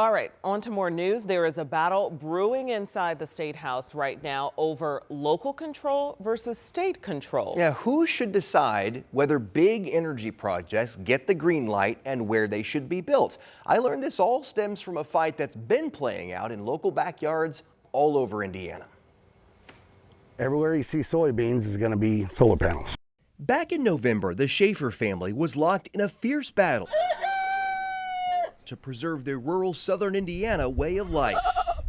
All right, on to more news. There is a battle brewing inside the State House right now over local control versus state control. Yeah, who should decide whether big energy projects get the green light and where they should be built? I learned this all stems from a fight that's been playing out in local backyards all over Indiana. Everywhere you see soybeans is going to be solar panels. Back in November, the Schaefer family was locked in a fierce battle to preserve their rural southern Indiana way of life,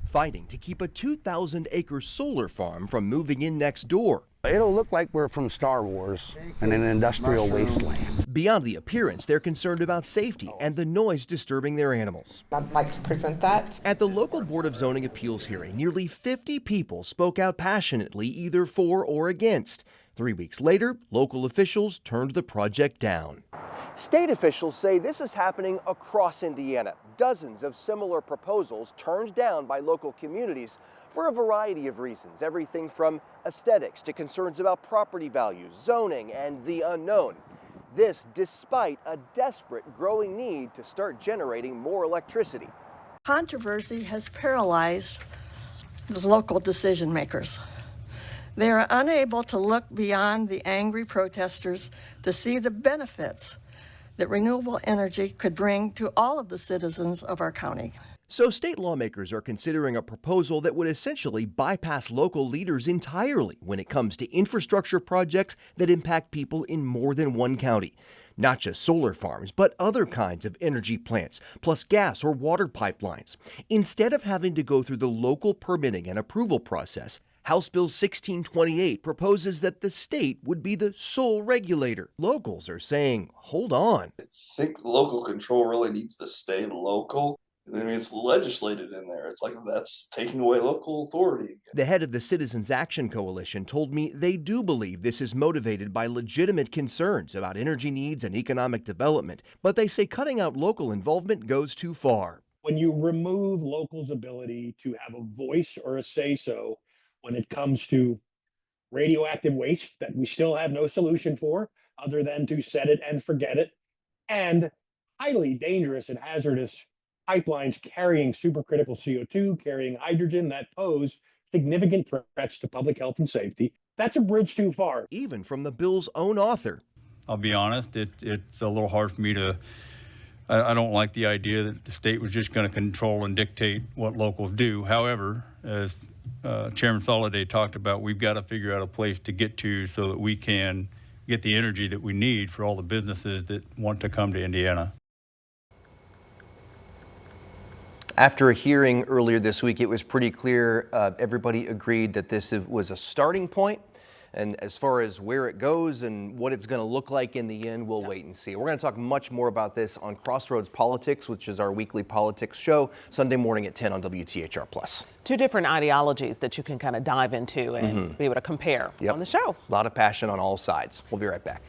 fighting to keep a 2,000-acre solar farm from moving in next door. It'll look like we're from Star Wars in an industrial wasteland. Beyond the appearance, they're concerned about safety and the noise disturbing their animals. I'd like to present that. At the local Board of Zoning Appeals hearing, nearly 50 people spoke out passionately either for or against. 3 weeks later, local officials turned the project down. State officials say this is happening across Indiana. Dozens of similar proposals turned down by local communities for a variety of reasons, everything from aesthetics to concerns about property values, zoning, and the unknown. This despite a desperate growing need to start generating more electricity. Controversy has paralyzed the local decision makers. They are unable to look beyond the angry protesters to see the benefits that renewable energy could bring to all of the citizens of our county. So state lawmakers are considering a proposal that would essentially bypass local leaders entirely when it comes to infrastructure projects that impact people in more than one county. Not just solar farms, but other kinds of energy plants, plus gas or water pipelines. Instead of having to go through the local permitting and approval process, House Bill 1628 proposes that the state would be the sole regulator. Locals are saying, hold on. I think local control really needs to stay local. I mean, it's legislated in there. It's like that's taking away local authority. The head of the Citizens Action Coalition told me they do believe this is motivated by legitimate concerns about energy needs and economic development, but they say cutting out local involvement goes too far. When you remove locals' ability to have a voice or a say-so when it comes to radioactive waste that we still have no solution for other than to set it and forget it, and highly dangerous and hazardous pipelines carrying supercritical CO2, carrying hydrogen that pose significant threats to public health and safety. That's a bridge too far. Even from the bill's own author. I'll be honest, it's a little hard for me to, I don't like the idea that the state was just going to control and dictate what locals do. However, as Chairman Soliday talked about, we've got to figure out a place to get to so that we can get the energy that we need for all the businesses that want to come to Indiana. After a hearing earlier this week, it was pretty clear everybody agreed that this was a starting point. And as far as where it goes and what it's going to look like in the end, we'll wait and see. We're going to talk much more about this on Crossroads Politics, which is our weekly politics show, Sunday morning at 10 on WTHR+. Two different ideologies that you can kind of dive into and be able to compare on the show. A lot of passion on all sides. We'll be right back.